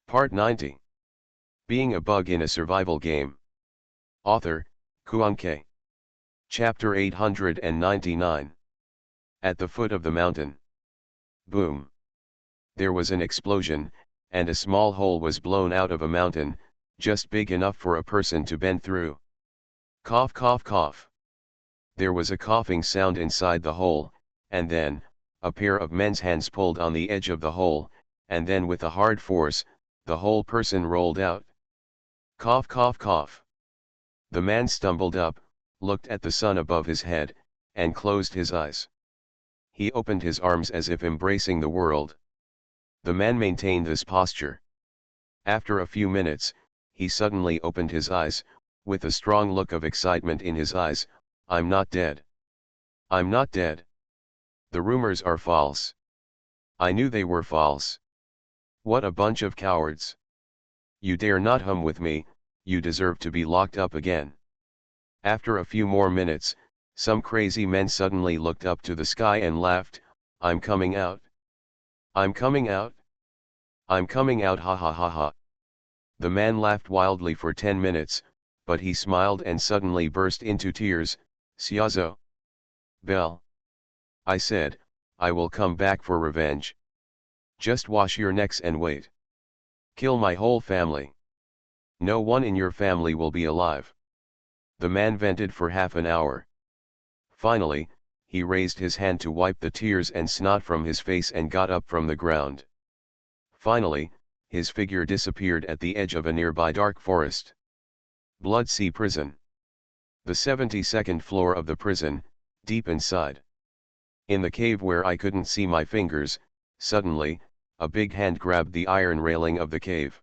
Part 90. Being a Bug in a Survival Game. Author, Kuanke. Chapter 899. At the foot of the mountain. Boom. There was an explosion, and a small hole was blown out of a mountain, just big enough for a person to bend through. Cough, cough, cough. There was a coughing sound inside the hole, and then, a pair of men's hands pulled on the edge of the hole, and then with a hard force, the whole person rolled out. Cough, cough, cough. The man stumbled up, looked at the sun above his head, and closed his eyes. He opened his arms as if embracing the world. The man maintained this posture. After a few minutes, he suddenly opened his eyes, with a strong look of excitement in his eyes. I'm not dead. I'm not dead. The rumors are false. I knew they were false. What a bunch of cowards. You dare not hum with me, you deserve to be locked up again. After a few more minutes, some crazy men suddenly looked up to the sky and laughed. I'm coming out. I'm coming out. I'm coming out, ha ha ha ha. The man laughed wildly for 10 minutes, but he smiled and suddenly burst into tears. Siazo. Bell. I said, I will come back for revenge. Just wash your necks and wait. Kill my whole family. No one in your family will be alive. The man vented for half an hour. Finally, he raised his hand to wipe the tears and snot from his face and got up from the ground. Finally, his figure disappeared at the edge of a nearby dark forest. Blood Sea Prison. The 72nd floor of the prison, deep inside. In the cave where I couldn't see my fingers, suddenly, a big hand grabbed the iron railing of the cave.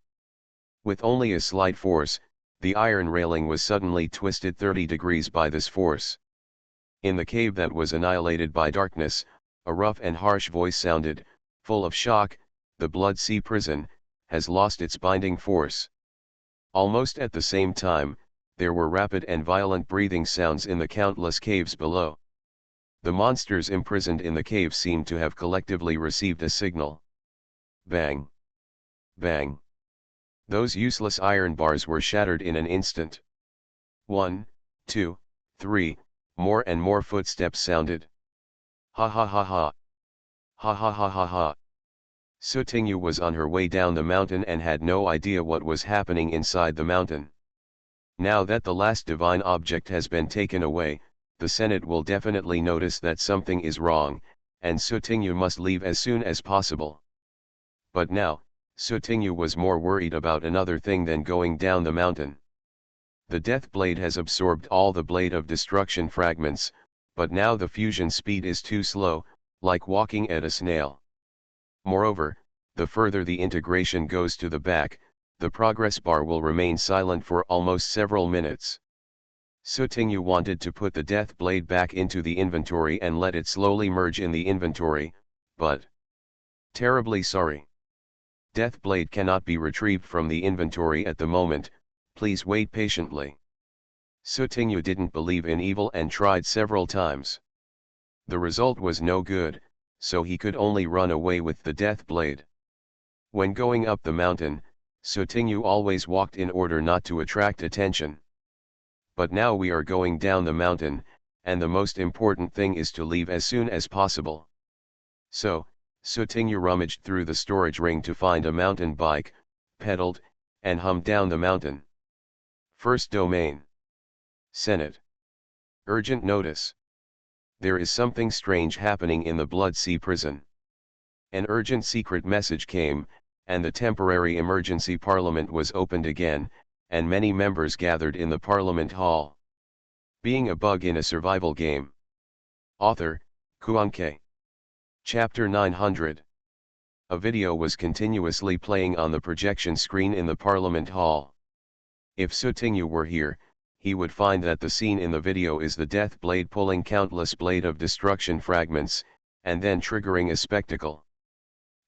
With only a slight force, the iron railing was suddenly twisted 30 degrees by this force. In the cave that was annihilated by darkness, a rough and harsh voice sounded, full of shock, the Blood Sea Prison has lost its binding force. Almost at the same time, there were rapid and violent breathing sounds in the countless caves below. The monsters imprisoned in the cave seemed to have collectively received a signal. Bang! Bang! Those useless iron bars were shattered in an instant. 1, 2, 3, more and more footsteps sounded. Ha ha ha ha! Ha ha ha ha ha! Sutingyu was on her way down the mountain and had no idea what was happening inside the mountain. Now that the last divine object has been taken away, the Senate will definitely notice that something is wrong, and Sutingyu must leave as soon as possible. But now, Sutingyu was more worried about another thing than going down the mountain. The Death Blade has absorbed all the Blade of Destruction fragments, but now the fusion speed is too slow, like walking at a snail. Moreover, the further the integration goes to the back, the progress bar will remain silent for almost several minutes. Sutingyu wanted to put the Death Blade back into the inventory and let it slowly merge in the inventory, but terribly sorry. Death Blade cannot be retrieved from the inventory at the moment, please wait patiently. Sutingyu didn't believe in evil and tried several times. The result was no good, so he could only run away with the Death Blade. When going up the mountain, Sutingyu always walked in order not to attract attention. But now we are going down the mountain, and the most important thing is to leave as soon as possible. So, Sutingyu rummaged through the storage ring to find a mountain bike, pedaled, and hummed down the mountain. First domain. Senate. Urgent notice. There is something strange happening in the Blood Sea Prison. An urgent secret message came, and the temporary emergency parliament was opened again, and many members gathered in the parliament hall. Being a Bug in a Survival Game. Author, Kuanke. Chapter 900. A video was continuously playing on the projection screen in the parliament hall. If Sutingyu were here, he would find that the scene in the video is the Death Blade pulling countless Blade of Destruction fragments, and then triggering a spectacle.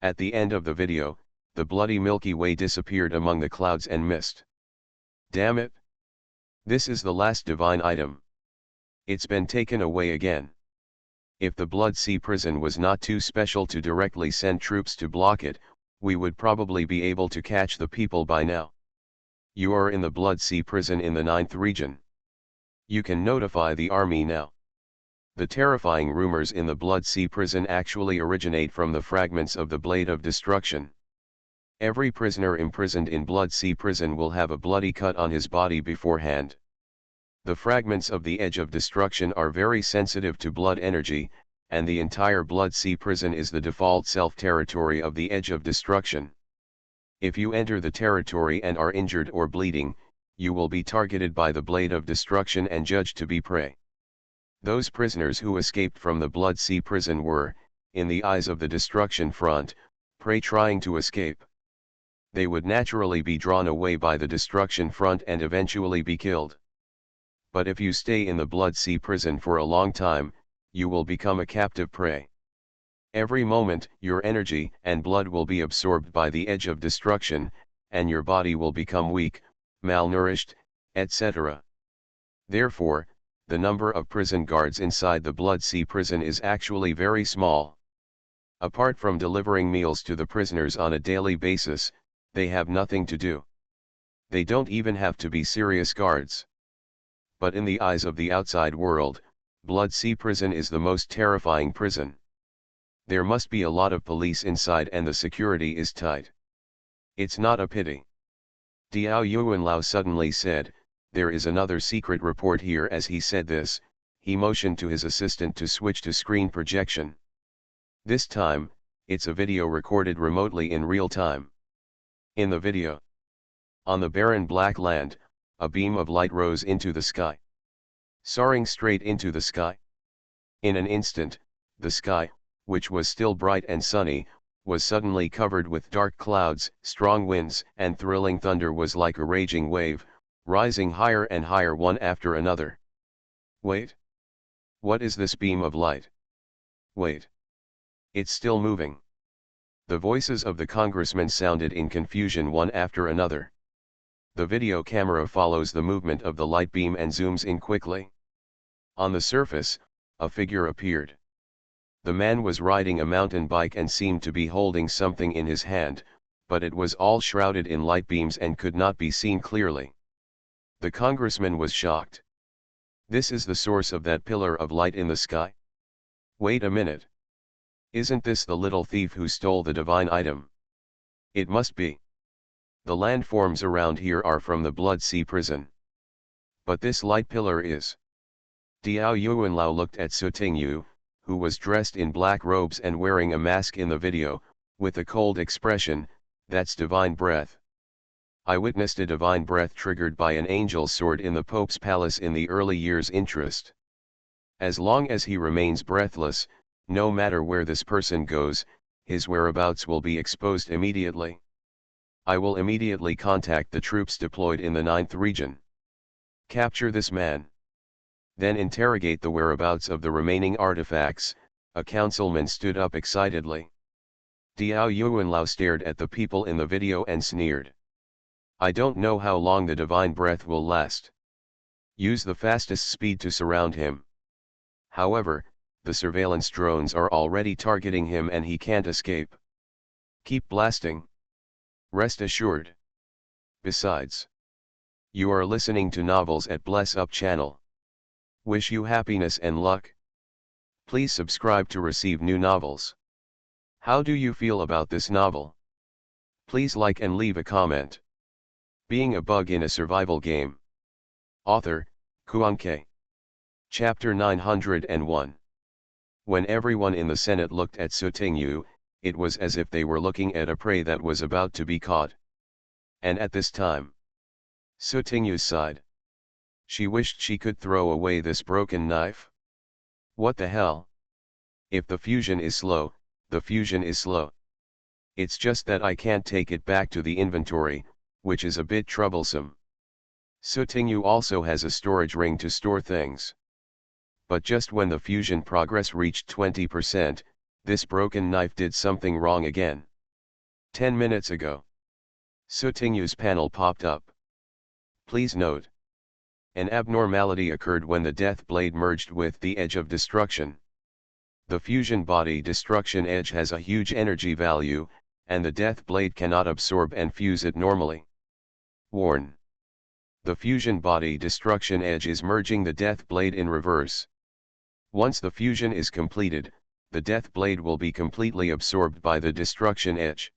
At the end of the video, the bloody Milky Way disappeared among the clouds and mist. Damn it! This is the last divine item. It's been taken away again. If the Blood Sea Prison was not too special to directly send troops to block it, we would probably be able to catch the people by now. You are in the Blood Sea prison in the 9th region. You can notify the army now. The terrifying rumors in the Blood Sea prison actually originate from the fragments of the Blade of Destruction. Every prisoner imprisoned in Blood Sea prison will have a bloody cut on his body beforehand. The fragments of the Edge of Destruction are very sensitive to blood energy, and the entire Blood Sea prison is the default self-territory of the Edge of Destruction. If you enter the territory and are injured or bleeding, you will be targeted by the Blade of Destruction and judged to be prey. Those prisoners who escaped from the Blood Sea prison were, in the eyes of the Destruction Front, prey trying to escape. They would naturally be drawn away by the Destruction Front and eventually be killed. But if you stay in the Blood Sea prison for a long time, you will become a captive prey. Every moment, your energy and blood will be absorbed by the Edge of Destruction, and your body will become weak, malnourished, etc. Therefore, the number of prison guards inside the Blood Sea prison is actually very small. Apart from delivering meals to the prisoners on a daily basis, they have nothing to do. They don't even have to be serious guards. But in the eyes of the outside world, Blood Sea prison is the most terrifying prison. There must be a lot of police inside and the security is tight. It's not a pity. Diao Yuanlao suddenly said, "There is another secret report here." As he said this, he motioned to his assistant to switch to screen projection. This time, it's a video recorded remotely in real time. In the video, on the barren black land, a beam of light rose into the sky, soaring straight into the sky. In an instant, the sky, which was still bright and sunny, was suddenly covered with dark clouds. Strong winds and thrilling thunder was like a raging wave, rising higher and higher one after another. Wait. What is this beam of light? Wait. It's still moving. The voices of the congressmen sounded in confusion one after another. The video camera follows the movement of the light beam and zooms in quickly. On the surface, a figure appeared. The man was riding a mountain bike and seemed to be holding something in his hand, but it was all shrouded in light beams and could not be seen clearly. The congressman was shocked. This is the source of that pillar of light in the sky? Wait a minute. Isn't this the little thief who stole the divine item? It must be. The landforms around here are from the Blood Sea prison. But this light pillar is. Diao Yuanlao looked at Su Tingyu, who was dressed in black robes and wearing a mask in the video, with a cold expression. That's divine breath. I witnessed a divine breath triggered by an angel's sword in the Pope's palace in the early years. Interest. As long as he remains breathless, no matter where this person goes, his whereabouts will be exposed immediately. I will immediately contact the troops deployed in the 9th region. Capture this man. Then interrogate the whereabouts of the remaining artifacts. A councilman stood up excitedly. Diao Yuanlao stared at the people in the video and sneered. I don't know how long the divine breath will last. Use the fastest speed to surround him. However, the surveillance drones are already targeting him and he can't escape. Keep blasting. Rest assured. Besides, you are listening to novels at Bless Up channel. Wish you happiness and luck. Please subscribe to receive new novels. How do you feel about this novel? Please like and leave a comment. Being a bug in a survival game. Author, Kuan-Ke. Chapter 901. When everyone in the Senate looked at Su Tingyu, it was as if they were looking at a prey that was about to be caught. And at this time, Su Tingyu sighed. She wished she could throw away this broken knife. What the hell? If the fusion is slow, the fusion is slow. It's just that I can't take it back to the inventory, which is a bit troublesome. Su Tingyu also has a storage ring to store things. But just when the fusion progress reached 20%, this broken knife did something wrong again. 10 minutes ago. Su Tingyu's panel popped up. Please note. An abnormality occurred when the death blade merged with the Edge of Destruction. The fusion body destruction edge has a huge energy value, and the death blade cannot absorb and fuse it normally. Warn. The fusion body destruction edge is merging the death blade in reverse. Once the fusion is completed, the death blade will be completely absorbed by the destruction edge.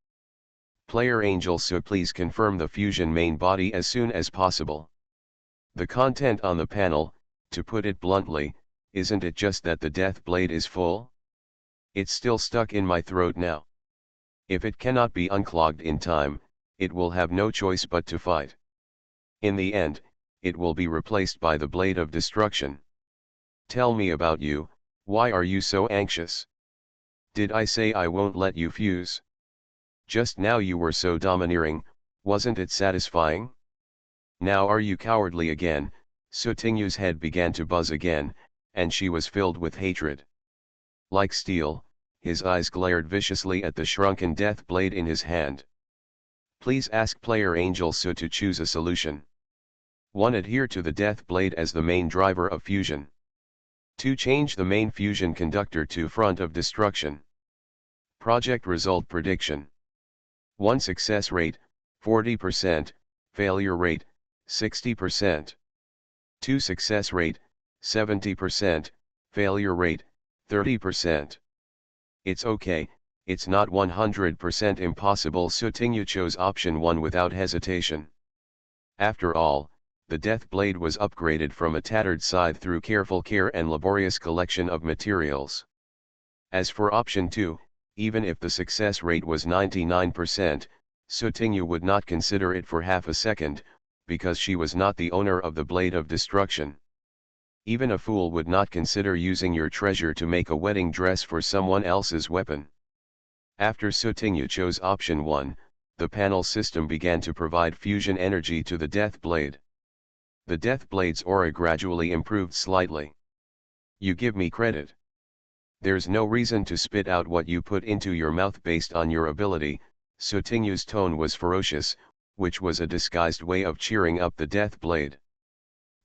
Player Angel, so please confirm the fusion main body as soon as possible. The content on the panel, to put it bluntly, isn't it just that the death blade is full? It's still stuck in my throat now. If it cannot be unclogged in time, it will have no choice but to fight. In the end, it will be replaced by the blade of destruction. Tell me about you, why are you so anxious? Did I say I won't let you fuse? Just now you were so domineering, wasn't it satisfying? Now are you cowardly again? Sotingu's head began to buzz again, and she was filled with hatred. Like steel, his eyes glared viciously at the shrunken death blade in his hand. Please ask Player Angel So to choose a solution. 1. Adhere to the death blade as the main driver of fusion. 2. Change the main fusion conductor to front of destruction. Project result prediction. 1. Success rate, 40%, failure rate, 60%. 2. Success rate, 70%, failure rate, 30%. It's okay, it's not 100% impossible. Sotingu chose option 1 without hesitation. After all, the death blade was upgraded from a tattered scythe through careful care and laborious collection of materials. As for option 2, even if the success rate was 99%, Sotingu would not consider it for half a second, because she was not the owner of the blade of destruction. Even a fool would not consider using your treasure to make a wedding dress for someone else's weapon. After Sotingu chose option 1, the panel system began to provide fusion energy to the death blade. The death blade's aura gradually improved slightly. You give me credit. There's no reason to spit out what you put into your mouth based on your ability. Sotingu's tone was ferocious, which was a disguised way of cheering up the death blade.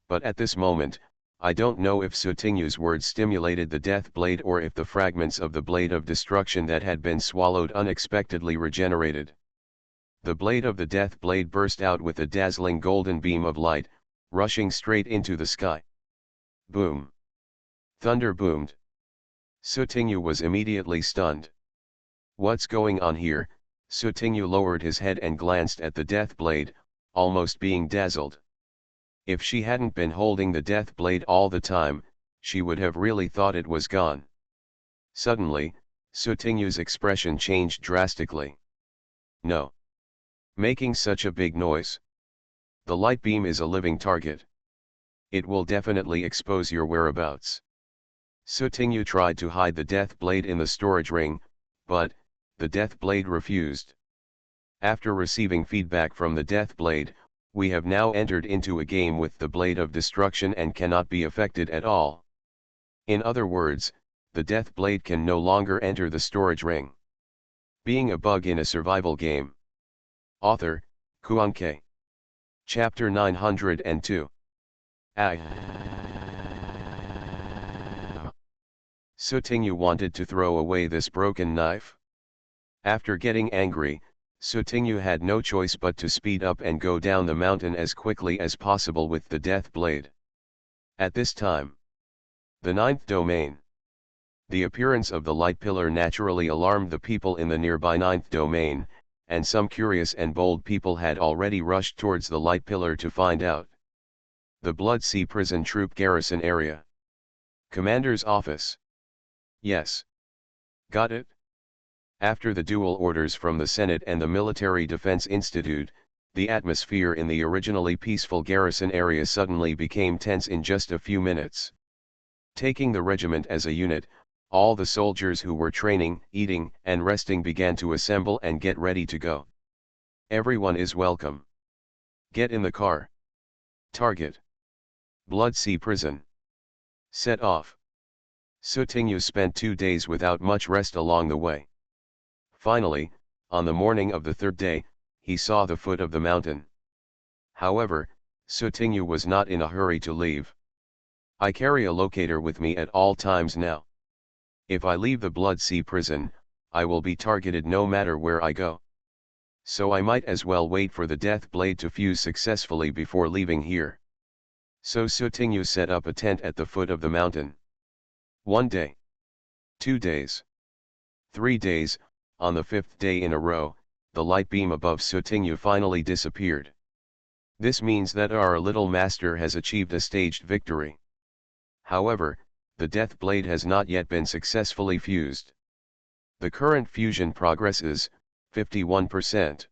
But at this moment, I don't know if Sotingu's words stimulated the death blade or if the fragments of the blade of destruction that had been swallowed unexpectedly regenerated. The blade of the death blade burst out with a dazzling golden beam of light, rushing straight into the sky. Boom! Thunder boomed. Sotingu was immediately stunned. What's going on here? Sotingu lowered his head and glanced at the death blade, almost being dazzled. If she hadn't been holding the death blade all the time, she would have really thought it was gone. Suddenly, Sotingu's expression changed drastically. No. Making such a big noise. The light beam is a living target. It will definitely expose your whereabouts. Sotingu tried to hide the death blade in the storage ring, but the death blade refused. After receiving feedback from the death blade, we have now entered into a game with the blade of destruction and cannot be affected at all. In other words, the death blade can no longer enter the storage ring. Being a bug in a survival game. Author, Kuanke. Chapter 902. Sotingu wanted to throw away this broken knife. After getting angry, Sotingu had no choice but to speed up and go down the mountain as quickly as possible with the death blade. At this time, the 9th domain. The appearance of the light pillar naturally alarmed the people in the nearby 9th domain, and some curious and bold people had already rushed towards the light pillar to find out. The Blood Sea Prison Troop Garrison Area. Commander's Office. Yes. Got it? After the dual orders from the Senate and the Military Defense Institute, the atmosphere in the originally peaceful garrison area suddenly became tense in just a few minutes. Taking the regiment as a unit, all the soldiers who were training, eating, and resting began to assemble and get ready to go. Everyone is welcome. Get in the car. Target. Blood Sea Prison. Set off. Sotingu spent 2 days without much rest along the way. Finally, on the morning of the 3rd day, he saw the foot of the mountain. However, Sotingu was not in a hurry to leave. I carry a locator with me at all times now. If I leave the Blood Sea Prison, I will be targeted no matter where I go. So I might as well wait for the death blade to fuse successfully before leaving here. So Sutinyu set up a tent at the foot of the mountain. 1 day. 2 days. 3 days, on the 5th day in a row, the light beam above Sutinyu finally disappeared. This means that our little master has achieved a staged victory. However, the death blade has not yet been successfully fused. The current fusion progress is 51%.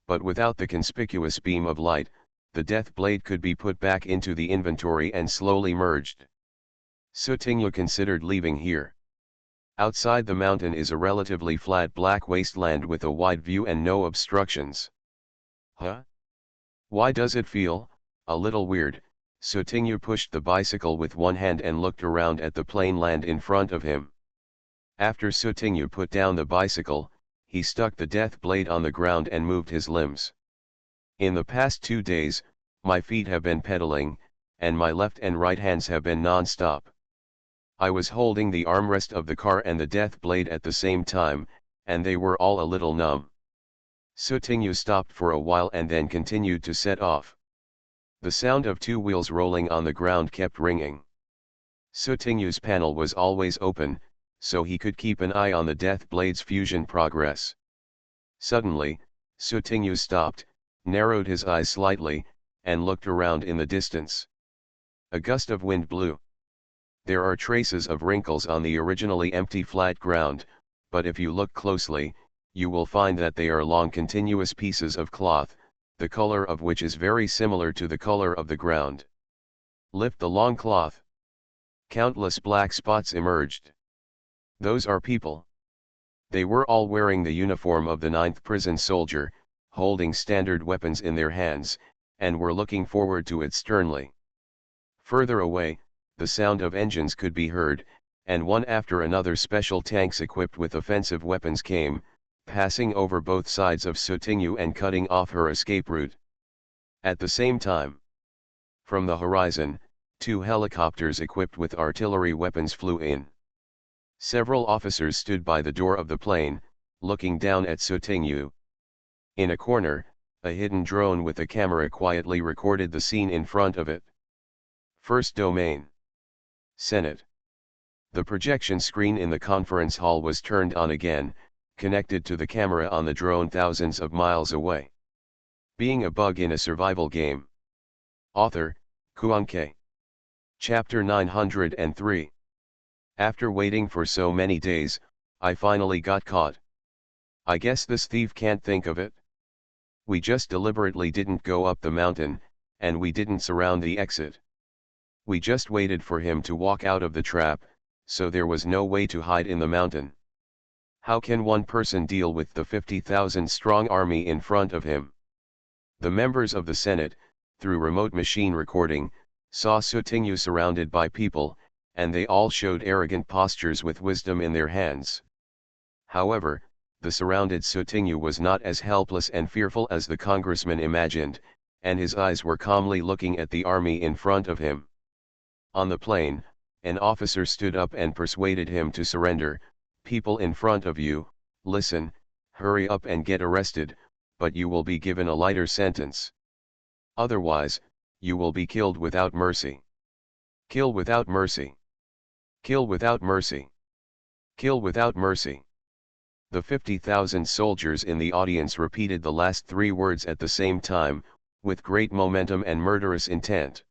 But without the conspicuous beam of light, the death blade could be put back into the inventory and slowly merged. Sutinyu considered leaving here. Outside the mountain is a relatively flat black wasteland with a wide view and no obstructions. Huh? Why does it feel a little weird? Sutinyu pushed the bicycle with one hand and looked around at the plain land in front of him. After Sutinyu put down the bicycle, he stuck the death blade on the ground and moved his limbs. In the past 2 days, my feet have been pedaling, and my left and right hands have been non-stop. I was holding the armrest of the car and the death blade at the same time, and they were all a little numb. Sutinyu stopped for a while and then continued to set off. The sound of 2 wheels rolling on the ground kept ringing. Sutinyu's panel was always open, so he could keep an eye on the death blade's fusion progress. Suddenly, Sutinyu stopped, narrowed his eyes slightly, and looked around in the distance. A gust of wind blew. There are traces of wrinkles on the originally empty flat ground, but if you look closely, you will find that they are long continuous pieces of cloth, the color of which is very similar to the color of the ground. Lift the long cloth. Countless black spots emerged. Those are people. They were all wearing the uniform of the 9th prison soldier, holding standard weapons in their hands, and were looking forward to it sternly. Further away, the sound of engines could be heard, and one after another special tanks equipped with offensive weapons came, passing over both sides of Sutinyu and cutting off her escape route. At the same time, from the horizon, 2 helicopters equipped with artillery weapons flew in. Several officers stood by the door of the plane, looking down at Sutinyu. In a corner, a hidden drone with a camera quietly recorded the scene in front of it. First domain. Senate. The projection screen in the conference hall was turned on again, connected to the camera on the drone thousands of miles away. Being a bug in a survival game. Author, Kuanke. Chapter 903. After waiting for so many days, I finally got caught. I guess this thief can't think of it. We just deliberately didn't go up the mountain, and we didn't surround the exit. We just waited for him to walk out of the trap, so there was no way to hide in the mountain. How can one person deal with the 50,000-strong army in front of him? The members of the Senate, through remote machine recording, saw Sutinyu surrounded by people, and they all showed arrogant postures with wisdom in their hands. However, the surrounded Sutinyu was not as helpless and fearful as the congressman imagined, and his eyes were calmly looking at the army in front of him. On the plane, an officer stood up and persuaded him to surrender. People in front of you, listen, hurry up and get arrested, but you will be given a lighter sentence. Otherwise, you will be killed without mercy. Kill without mercy. Kill without mercy. Kill without mercy. The 50,000 soldiers in the audience repeated the last 3 words at the same time, with great momentum and murderous intent.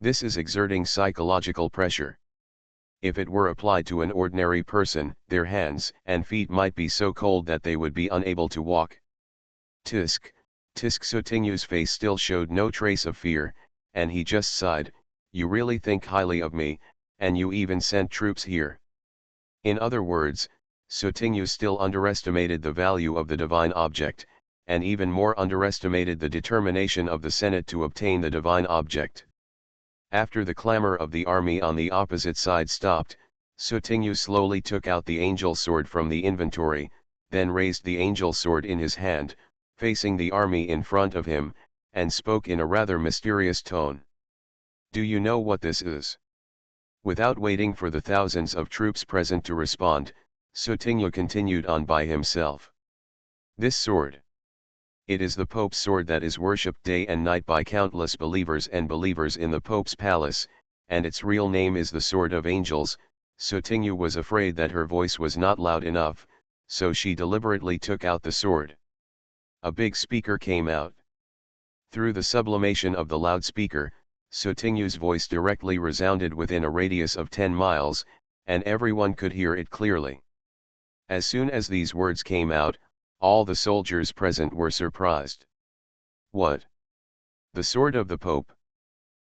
This is exerting psychological pressure. If it were applied to an ordinary person, their hands and feet might be so cold that they would be unable to walk. Tisk, Tisk. Sutinyu's face still showed no trace of fear, and he just sighed. You really think highly of me, and you even sent troops here. In other words, Sutinyu still underestimated the value of the divine object, and even more underestimated the determination of the Senate to obtain the divine object. After the clamor of the army on the opposite side stopped, Sutinyu slowly took out the angel sword from the inventory, then raised the angel sword in his hand, facing the army in front of him, and spoke in a rather mysterious tone. Do you know what this is? Without waiting for the thousands of troops present to respond, Sotignu continued on by himself. This sword. It is the Pope's sword that is worshipped day and night by countless believers and believers in the Pope's palace, and its real name is the Sword of Angels. Sotignu was afraid that her voice was not loud enough, so she deliberately took out the sword. A big speaker came out. Through the sublimation of the loudspeaker, Sotignu's voice directly resounded within a radius of 10 miles, and everyone could hear it clearly. As soon as these words came out, all the soldiers present were surprised. What? The sword of the Pope?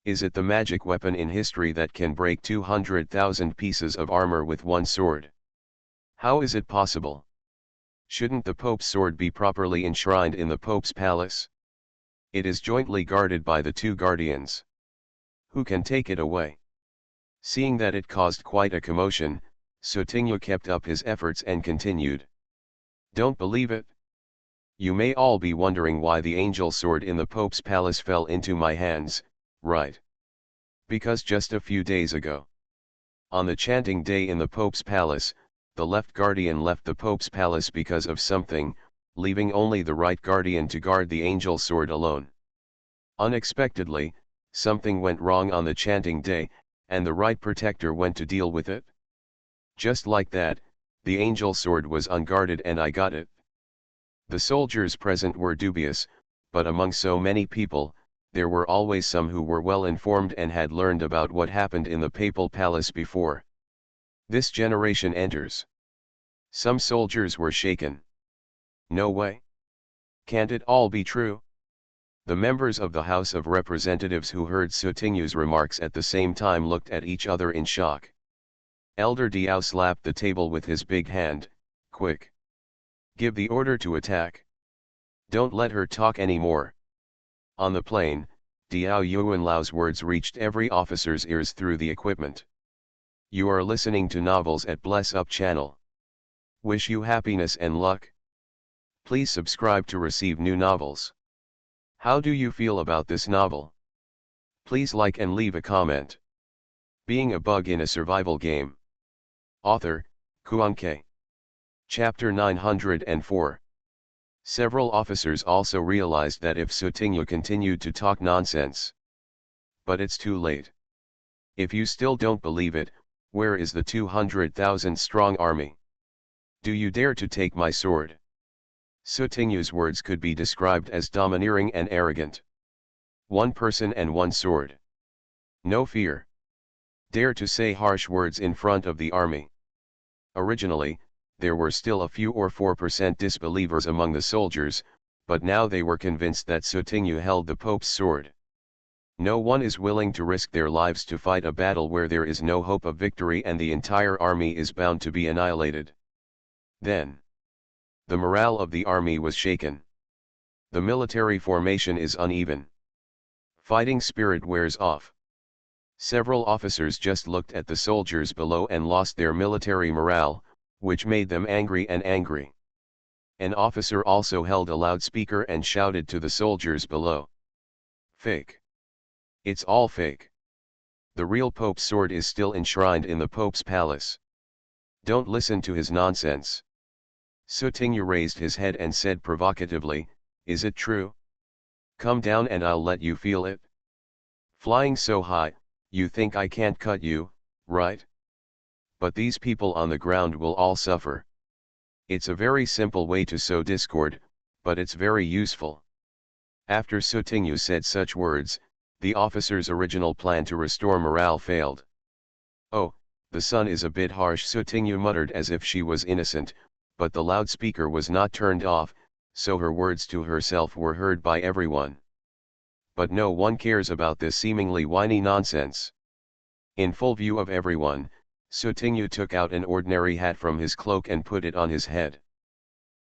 Is it the magic weapon in history that can break 200,000 pieces of armor with one sword? How is it possible? Shouldn't the Pope's sword be properly enshrined in the Pope's palace? It is jointly guarded by the two guardians. Who can take it away? Seeing that it caused quite a commotion, Sotignu kept up his efforts and continued. Don't believe it? You may all be wondering why the angel sword in the Pope's palace fell into my hands, right? Because just a few days ago, on the chanting day in the Pope's palace, the left guardian left the Pope's palace because of something, leaving only the right guardian to guard the angel sword alone. Unexpectedly, something went wrong on the chanting day, and the right protector went to deal with it. Just like that, the angel sword was unguarded and I got it. The soldiers present were dubious, but among so many people, there were always some who were well informed and had learned about what happened in the papal palace before. This generation enters. Some soldiers were shaken. No way. Can't it all be true? The members of the House of Representatives who heard Sotignu's remarks at the same time looked at each other in shock. Elder Diao slapped the table with his big hand. Quick! Give the order to attack. Don't let her talk anymore. On the plain, Diao Yuanlao's words reached every officer's ears through the equipment. You are listening to novels at Bless Up channel. Wish you happiness and luck. Please subscribe to receive new novels. How do you feel about this novel? Please like and leave a comment. Being a bug in a survival game. Author, Kuan-Ke. Chapter 904. Several officers also realized that if Sotignu continued to talk nonsense. But it's too late. If you still don't believe it, where is the 200,000 strong army? Do you dare to take my sword? Sotignu's words could be described as domineering and arrogant. One person and one sword. No fear. Dare to say harsh words in front of the army. Originally, there were still a few or 4% disbelievers among the soldiers, but now they were convinced that Sotignu held the Pope's sword. No one is willing to risk their lives to fight a battle where there is no hope of victory and the entire army is bound to be annihilated. Then, the morale of the army was shaken. The military formation is uneven. Fighting spirit wears off. Several officers just looked at the soldiers below and lost their military morale, which made them angry and angry. An officer also held a loudspeaker and shouted to the soldiers below. Fake. It's all fake. The real Pope's sword is still enshrined in the Pope's palace. Don't listen to his nonsense. Sotignu raised his head and said provocatively, is it true? Come down and I'll let you feel it. Flying so high, you think I can't cut you, right? But these people on the ground will all suffer. It's a very simple way to sow discord, but it's very useful. After Sotignu said such words, the officer's original plan to restore morale failed. Oh, the sun is a bit harsh, Sotignu muttered as if she was innocent, but the loudspeaker was not turned off, so her words to herself were heard by everyone. But no one cares about this seemingly whiny nonsense. In full view of everyone, Sotignu took out an ordinary hat from his cloak and put it on his head.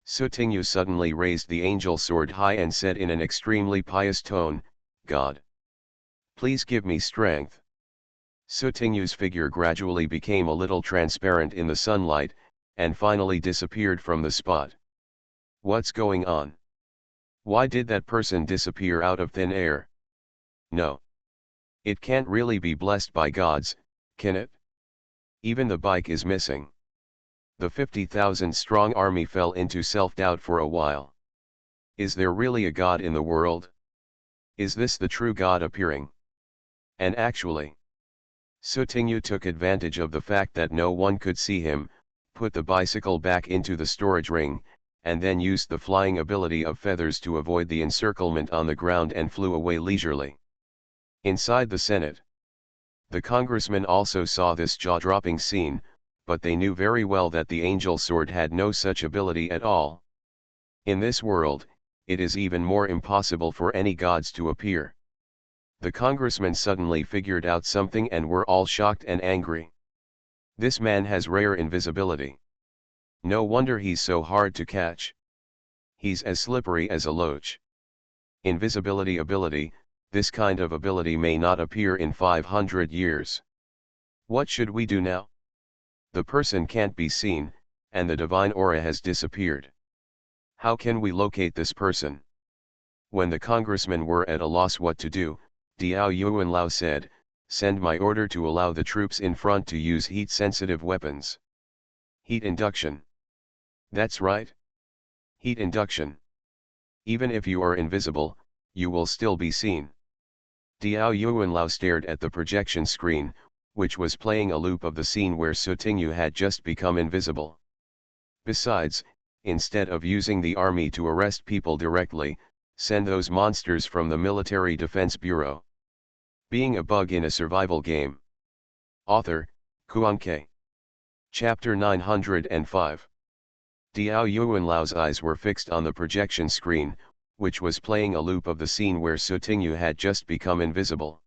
Sotignu suddenly raised the angel sword high and said in an extremely pious tone, God, please give me strength. Sotignu's figure gradually became a little transparent in the sunlight, and finally disappeared from the spot. What's going on? Why did that person disappear out of thin air? No. It can't really be blessed by gods, can it? Even the bike is missing. The 50,000-strong army fell into self-doubt for a while. Is there really a God in the world? Is this the true God appearing? And actually, Sutingyu took advantage of the fact that no one could see him, put the bicycle back into the storage ring, and then used the flying ability of feathers to avoid the encirclement on the ground and flew away leisurely. Inside the Senate, the congressmen also saw this jaw-dropping scene, but they knew very well that the angel sword had no such ability at all. In this world, it is even more impossible for any gods to appear. The congressmen suddenly figured out something and were all shocked and angry. This man has rare invisibility. No wonder he's so hard to catch. He's as slippery as a loach. Invisibility ability, this kind of ability may not appear in 500 years. What should we do now? The person can't be seen, and the divine aura has disappeared. How can we locate this person? When the congressmen were at a loss what to do, Diao Yuanlao said, "Send my order to allow the troops in front to use heat-sensitive weapons." Heat induction. That's right. Heat induction. Even if you are invisible, you will still be seen. Diao Yuanlao stared at the projection screen, which was playing a loop of the scene where Sutingyu had just become invisible. Besides, instead of using the army to arrest people directly, send those monsters from the Military Defense Bureau. Being a bug in a survival game. Author, Kuan-Ke. Chapter 905. Diao Yuanlao's eyes were fixed on the projection screen, which was playing a loop of the scene where Sutingyu had just become invisible.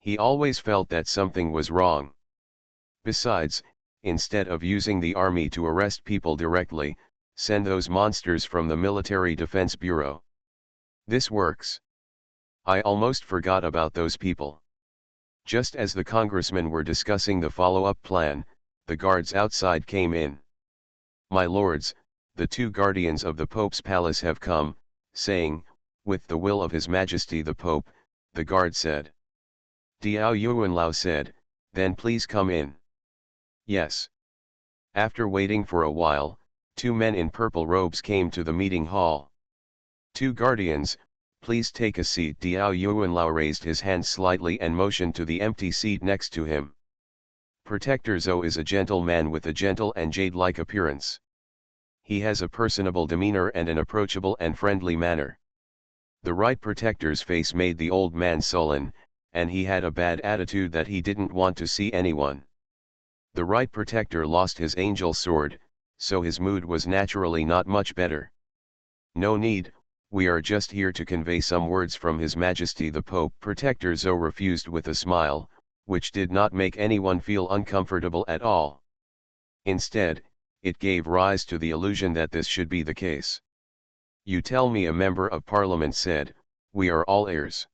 He always felt that something was wrong. Besides, instead of using the army to arrest people directly, send those monsters from the Military Defense Bureau. This works. I almost forgot about those people. Just as the congressmen were discussing the follow-up plan, the guards outside came in. "My lords, the two guardians of the Pope's palace have come," saying, "With the will of His Majesty the Pope," the guard said. Diao Yuanlao said, "Then please come in." Yes. After waiting for a while, two men in purple robes came to the meeting hall. "Two guardians, please take a seat." Diao Yuanlao raised his hand slightly and motioned to the empty seat next to him. Protector Zhou is a gentle man with a gentle and jade-like appearance. He has a personable demeanor and an approachable and friendly manner. The right protector's face made the old man sullen, and he had a bad attitude that he didn't want to see anyone. The right protector lost his angel sword, so his mood was naturally not much better. "No need, we are just here to convey some words from His Majesty the Pope." Protector Zhou refused with a smile, which did not make anyone feel uncomfortable at all. Instead, it gave rise to the illusion that this should be the case. "You tell me," a member of parliament said, "we are all ears."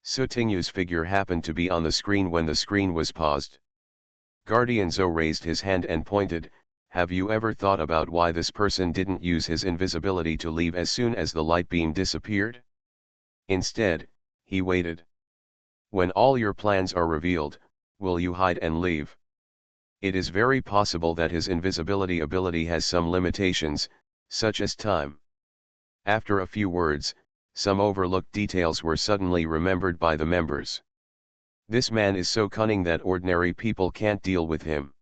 Sutingyu's figure happened to be on the screen when the screen was paused. Guardian Zhou raised his hand and pointed, "Have you ever thought about why this person didn't use his invisibility to leave as soon as the light beam disappeared? Instead, he waited. When all your plans are revealed, will you hide and leave?" It is very possible that his invisibility ability has some limitations, such as time. After a few words, some overlooked details were suddenly remembered by the members. "This man is so cunning that ordinary people can't deal with him."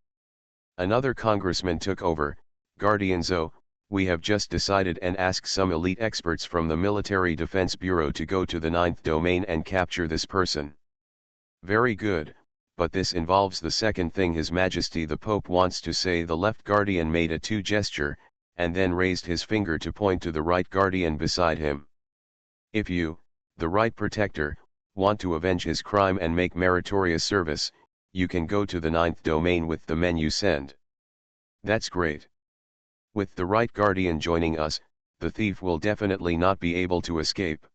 Another congressman took over, "Guardian Zhou, we have just decided and asked some elite experts from the Military Defense Bureau to go to the 9th domain and capture this person." "Very good, but this involves the second thing His Majesty the Pope wants to say." The left guardian made a two gesture, and then raised his finger to point to the right guardian beside him. "If you, the right protector, want to avenge his crime and make meritorious service, you can go to the 9th domain with the men you send." "That's great. With the right guardian joining us, the thief will definitely not be able to escape."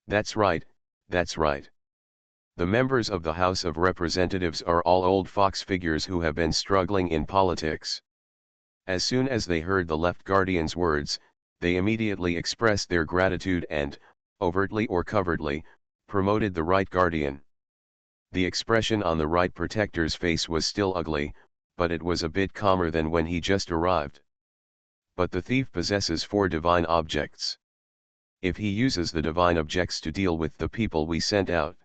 "That's right, that's right." The members of the House of Representatives are all old fox figures who have been struggling in politics. As soon as they heard the left guardian's words, they immediately expressed their gratitude and, overtly or covertly, promoted the right guardian. The expression on the right protector's face was still ugly, but it was a bit calmer than when he just arrived. But the thief possesses 4 divine objects. If he uses the divine objects to deal with the people we sent out.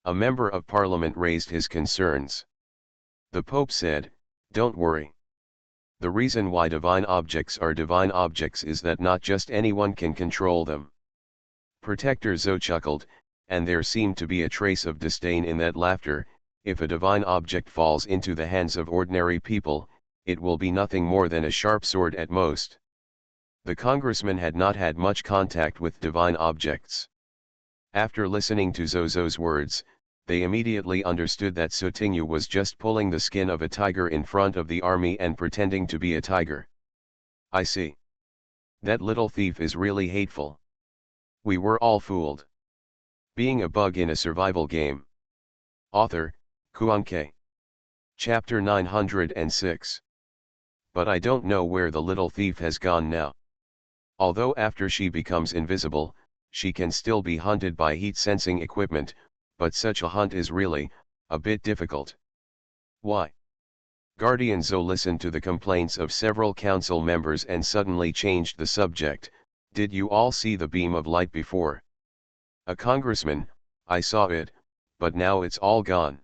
A member of parliament raised his concerns. The Pope said, "Don't worry. The reason why divine objects are divine objects is that not just anyone can control them." Protector Zo chuckled, and there seemed to be a trace of disdain in that laughter. If a divine object falls into the hands of ordinary people, it will be nothing more than a sharp sword at most. The congressman had not had much contact with divine objects. After listening to Zozo's words, they immediately understood that Sutinyu was just pulling the skin of a tiger in front of the army and pretending to be a tiger. "I see. That little thief is really hateful. We were all fooled." Being a bug in a survival game. Author, Kuanke. Chapter 906. But I don't know where the little thief has gone now. Although after she becomes invisible, she can still be hunted by heat-sensing equipment, but such a hunt is really a bit difficult. Why? Guardian Zo listened to the complaints of several council members and suddenly changed the subject. "Did you all see the beam of light before?" "A congressman, I saw it, but now it's all gone."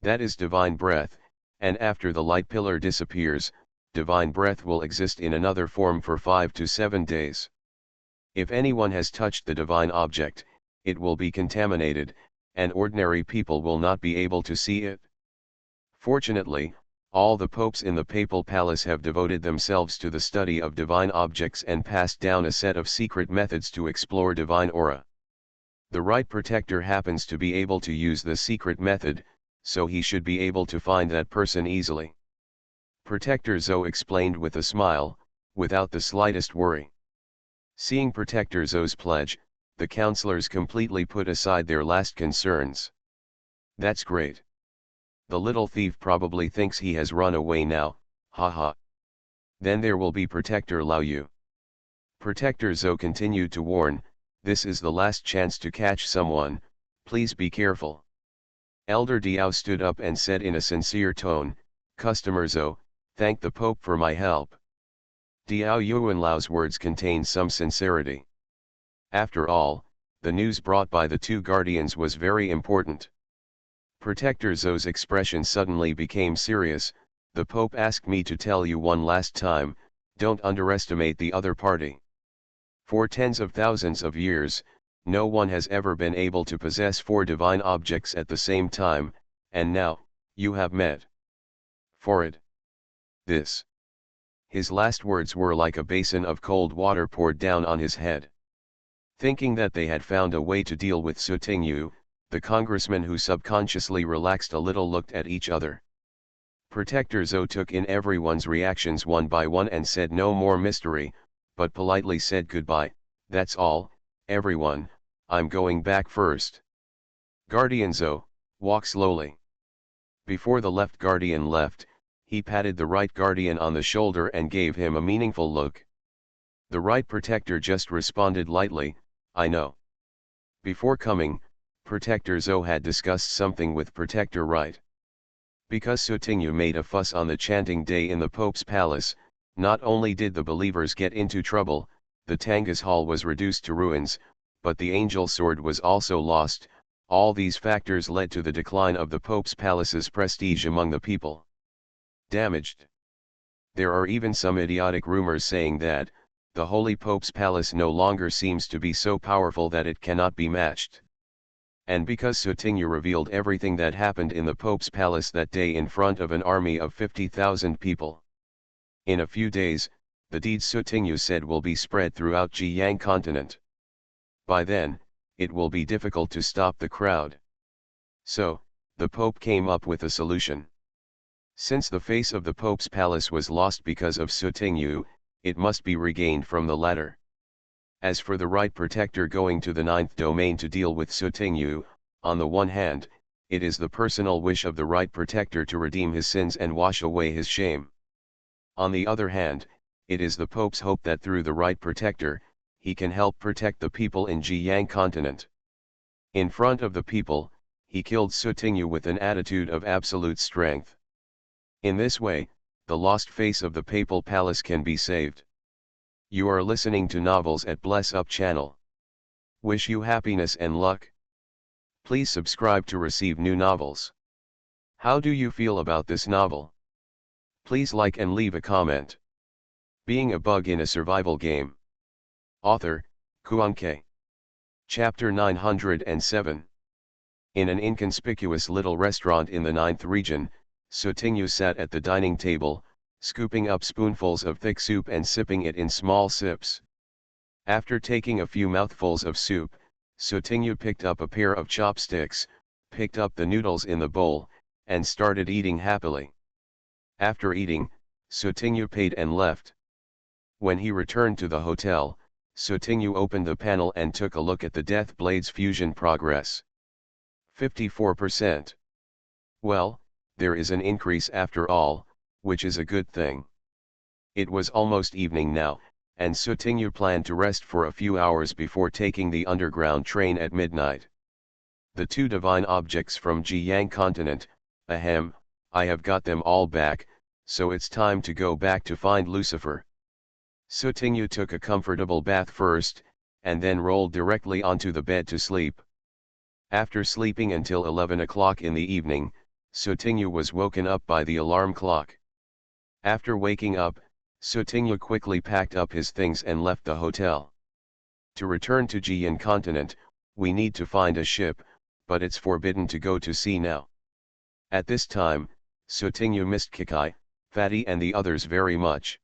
"That is divine breath, and after the light pillar disappears, divine breath will exist in another form for 5 to 7 days. If anyone has touched the divine object, it will be contaminated, and ordinary people will not be able to see it. Fortunately, all the popes in the papal palace have devoted themselves to the study of divine objects and passed down a set of secret methods to explore divine aura. The right protector happens to be able to use the secret method, so he should be able to find that person easily." Protector Zo explained with a smile, without the slightest worry. Seeing Protector Zo's pledge, the counselors completely put aside their last concerns. "That's great. The little thief probably thinks he has run away now, haha. Then there will be Protector Lao Yu." Protector Zo continued to warn, "This is the last chance to catch someone, please be careful." Elder Diao stood up and said in a sincere tone, "Customer Zo, thank the Pope for my help." Diao Yuanlao's words contained some sincerity. After all, the news brought by the 2 guardians was very important. Protector Zo's expression suddenly became serious. "The Pope asked me to tell you one last time, don't underestimate the other party. For tens of thousands of years, no one has ever been able to possess 4 divine objects at the same time, and now, you have met. For it. This." His last words were like a basin of cold water poured down on his head. Thinking that they had found a way to deal with Sutingyu, the congressmen who subconsciously relaxed a little looked at each other. Protector Zo took in everyone's reactions one by one and said no more mystery, but politely said goodbye. "That's all, everyone, I'm going back first. Guardian Zo, walk slowly." Before the left guardian left, he patted the right guardian on the shoulder and gave him a meaningful look. The right protector just responded lightly, "I know." Before coming, Protector Zo had discussed something with Protector Right. Because Sutingyu made a fuss on the chanting day in the Pope's palace, not only did the believers get into trouble, the Tangas Hall was reduced to ruins, but the angel sword was also lost. All these factors led to the decline of the Pope's palace's prestige among the people. Damaged. There are even some idiotic rumors saying that, the Holy Pope's palace no longer seems to be so powerful that it cannot be matched. And because Sutingyu revealed everything that happened in the Pope's palace that day in front of an army of 50,000 people. In a few days, the deeds Sutingyu said will be spread throughout Jiyang continent. By then, it will be difficult to stop the crowd. So, the Pope came up with a solution. Since the face of the Pope's palace was lost because of Sutingyu, it must be regained from the latter. As for the right protector going to the 9th domain to deal with Sutingyu, on the one hand, it is the personal wish of the right protector to redeem his sins and wash away his shame. On the other hand, it is the Pope's hope that through the right protector, he can help protect the people in Jiyang continent. In front of the people, he killed Sutingyu with an attitude of absolute strength. In this way, the lost face of the papal palace can be saved. You are listening to Novels at Bless Up channel. Wish you happiness and luck. Please subscribe to receive new novels. How do you feel about this novel? Please like and leave a comment. Being a Bug in a Survival Game. Author, Kuanke. Chapter 907. In an inconspicuous little restaurant in the 9th region, Sotinyu sat at the dining table, scooping up spoonfuls of thick soup and sipping it in small sips. After taking a few mouthfuls of soup, Sotinyu picked up a pair of chopsticks, picked up the noodles in the bowl, and started eating happily. After eating, Sotinyu paid and left. When he returned to the hotel, Sotinyu opened the panel and took a look at the Death Blade's fusion progress. 54%. Well, there is an increase after all, which is a good thing. It was almost evening now, and Sotinyu planned to rest for a few hours before taking the underground train at midnight. The two divine objects from Jiyang continent, ahem, I have got them all back, so it's time to go back to find Lucifer. Sotinyu took a comfortable bath first, and then rolled directly onto the bed to sleep. After sleeping until 11 o'clock in the evening, Sotinyu was woken up by the alarm clock. After waking up, Sotinyu quickly packed up his things and left the hotel. To return to Jiyan continent, we need to find a ship, but it's forbidden to go to sea now. At this time, Sotinyu missed Kikai, Fatty and the others very much.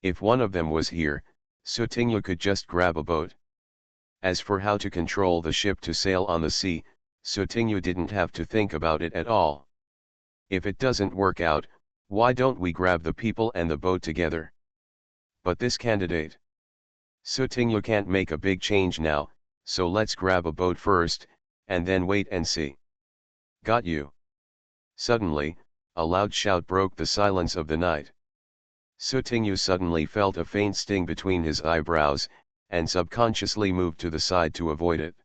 If one of them was here, Sotinyu could just grab a boat. As for how to control the ship to sail on the sea, Sotinyu didn't have to think about it at all. If it doesn't work out, why don't we grab the people and the boat together? But this candidate. Sotinyu can't make a big change now, so let's grab a boat first, and then wait and see. Got you. Suddenly, a loud shout broke the silence of the night. Sotinyu suddenly felt a faint sting between his eyebrows, and subconsciously moved to the side to avoid it.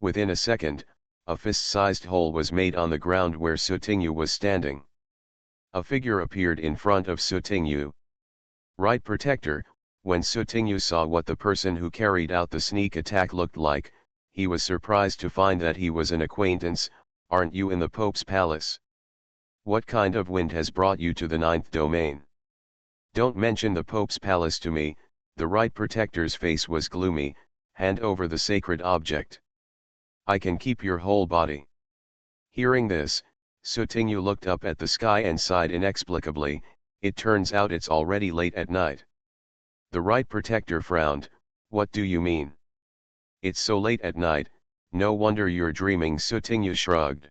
Within a second, a fist-sized hole was made on the ground where Sotinyu was standing. A figure appeared in front of Sotinyu. Right Protector, when Sotinyu saw what the person who carried out the sneak attack looked like, he was surprised to find that he was an acquaintance. Aren't you in the Pope's palace? What kind of wind has brought you to the 9th domain? Don't mention the Pope's palace to me. The Right Protector's face was gloomy. Hand over the sacred object. I can keep your whole body. Hearing this, Sotinyu looked up at the sky and sighed inexplicably. It turns out it's already late at night. The Right Protector frowned. What do you mean? It's so late at night, no wonder you're dreaming. Sotinyu shrugged.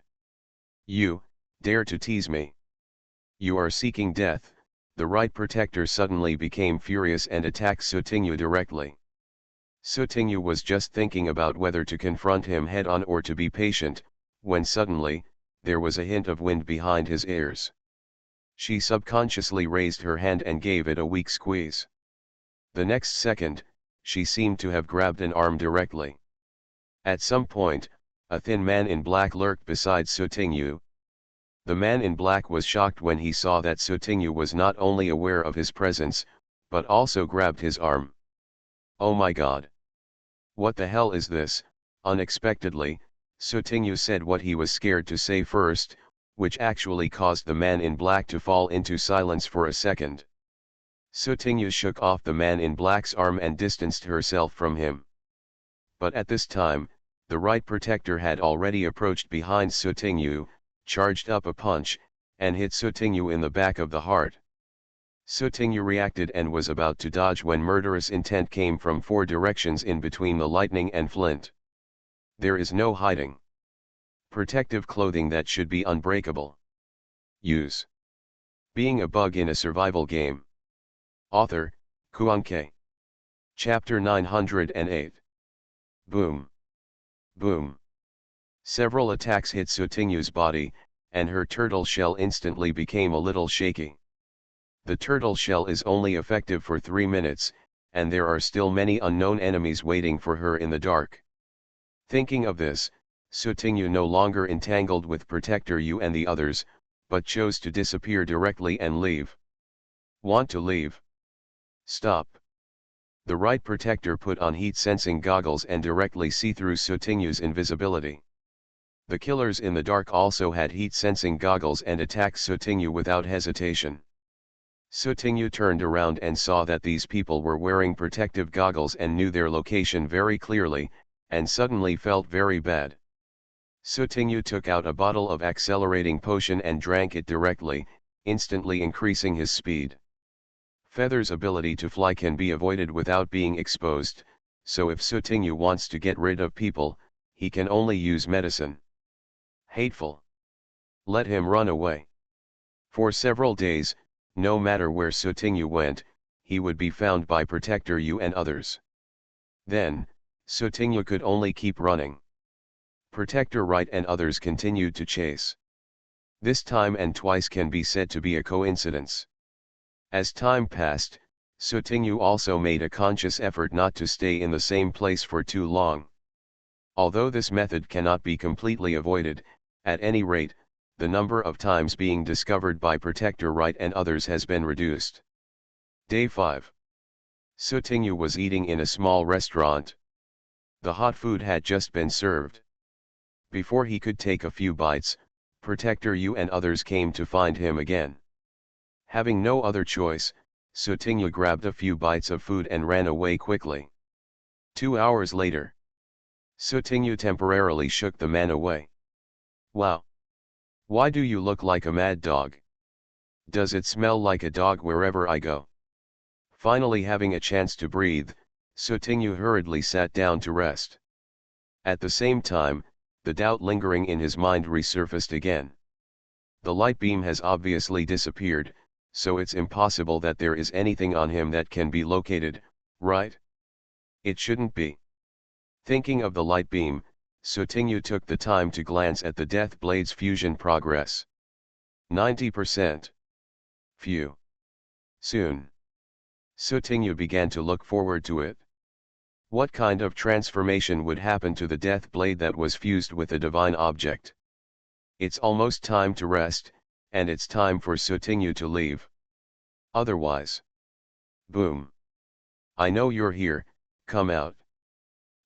You dare to tease me? You are seeking death. The Right Protector suddenly became furious and attacked Sotinyu directly. Sotinyu was just thinking about whether to confront him head-on or to be patient, when suddenly, there was a hint of wind behind his ears. She subconsciously raised her hand and gave it a weak squeeze. The next second, she seemed to have grabbed an arm directly. At some point, a thin man in black lurked beside Sotinyu. The man in black was shocked when he saw that Sotinyu was not only aware of his presence, but also grabbed his arm. Oh my god! What the hell is this? Unexpectedly, Sotinyu said what he was scared to say first, which actually caused the man in black to fall into silence for a second. Sotinyu shook off the man in black's arm and distanced herself from him. But at this time, the Right Protector had already approached behind Sotinyu, charged up a punch, and hit Sotinyu in the back of the heart. Sotinyu reacted and was about to dodge when murderous intent came from 4 directions in between the lightning and flint. There is no hiding. Protective clothing that should be unbreakable. Use. Being a Bug in a Survival Game. Author, Kuanke. Chapter 908. Boom. Boom. Several attacks hit Sotinyu's body, and her turtle shell instantly became a little shaky. The turtle shell is only effective for 3 minutes, and there are still many unknown enemies waiting for her in the dark. Thinking of this, Sotinyu no longer entangled with Protector Yu and the others, but chose to disappear directly and leave. Want to leave? Stop. The right protector put on heat-sensing goggles and directly see through Sotingyu's invisibility. The killers in the dark also had heat-sensing goggles and attacked Sotingyu without hesitation. Sotingyu turned around and saw that these people were wearing protective goggles and knew their location very clearly, and suddenly felt very bad. Sotingyu took out a bottle of accelerating potion and drank it directly, instantly increasing his speed. Feather's ability to fly can be avoided without being exposed, so if Sotingyu wants to get rid of people, he can only use medicine. Hateful. Let him run away. For several days, no matter where Sotingyu went, he would be found by Protector Yu and others. Then, Sotingyu could only keep running. Protector Right and others continued to chase. This time and twice can be said to be a coincidence. As time passed, Sotingyu also made a conscious effort not to stay in the same place for too long. Although this method cannot be completely avoided, at any rate, the number of times being discovered by Protector Right and others has been reduced. Day 5. Sotingyu was eating in a small restaurant. The hot food had just been served. Before he could take a few bites, Protector Yu and others came to find him again. Having no other choice, Sotingyu grabbed a few bites of food and ran away quickly. 2 hours later, Sotingyu temporarily shook the man away. Wow! Why do you look like a mad dog? Does it smell like a dog wherever I go? Finally having a chance to breathe, Sotingyu hurriedly sat down to rest. At the same time, the doubt lingering in his mind resurfaced again. The light beam has obviously disappeared, so it's impossible that there is anything on him that can be located, right? It shouldn't be. Thinking of the light beam, Sotingyu took the time to glance at the Death Blade's fusion progress. 90%. Phew. Soon. Sotingyu began to look forward to it. What kind of transformation would happen to the Death Blade that was fused with a divine object? It's almost time to rest, and it's time for Sotingyu to leave. Otherwise. Boom. I know you're here, come out.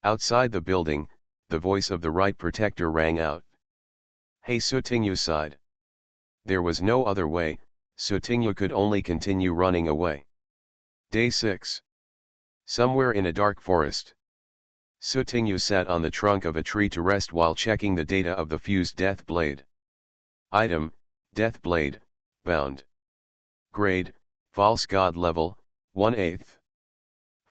Outside the building, the voice of the right protector rang out. Hey, Sotingyu sighed. There was no other way, Sotingyu could only continue running away. Day 6. Somewhere in a dark forest. Sotingyu sat on the trunk of a tree to rest while checking the data of the fused Death Blade. Item, Death Blade, bound. Grade, False God level, 1/8.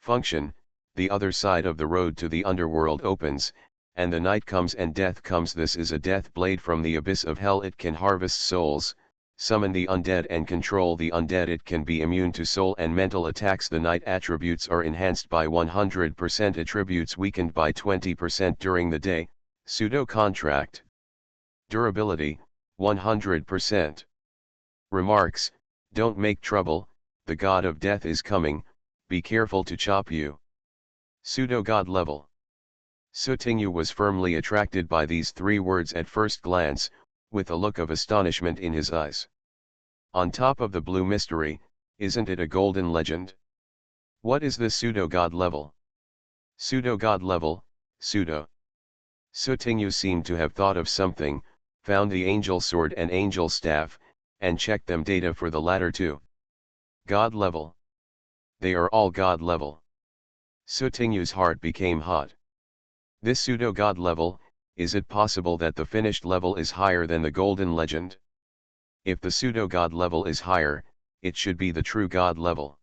Function, the other side of the road to the underworld opens, and the night comes and death comes. This is a Death Blade from the abyss of hell. It can harvest souls, summon the undead and control the undead. It can be immune to soul and mental attacks. The night attributes are enhanced by 100%, attributes weakened by 20% during the day. Pseudo contract. Durability, 100%. Remarks, don't make trouble, the god of death is coming, be careful to chop you. Pseudo god level. Sotingyu was firmly attracted by these 3 words at first glance, with a look of astonishment in his eyes. On top of the blue mystery, isn't it a golden legend? What is the pseudo-god level? Pseudo-god level, pseudo. Sotingyu seemed to have thought of something, found the angel sword and angel staff, and checked them data for the latter too. God level. They are all god level. Sotingyu's heart became hot. This pseudo-god level, is it possible that the finished level is higher than the golden legend? If the pseudo-god level is higher, it should be the true god level.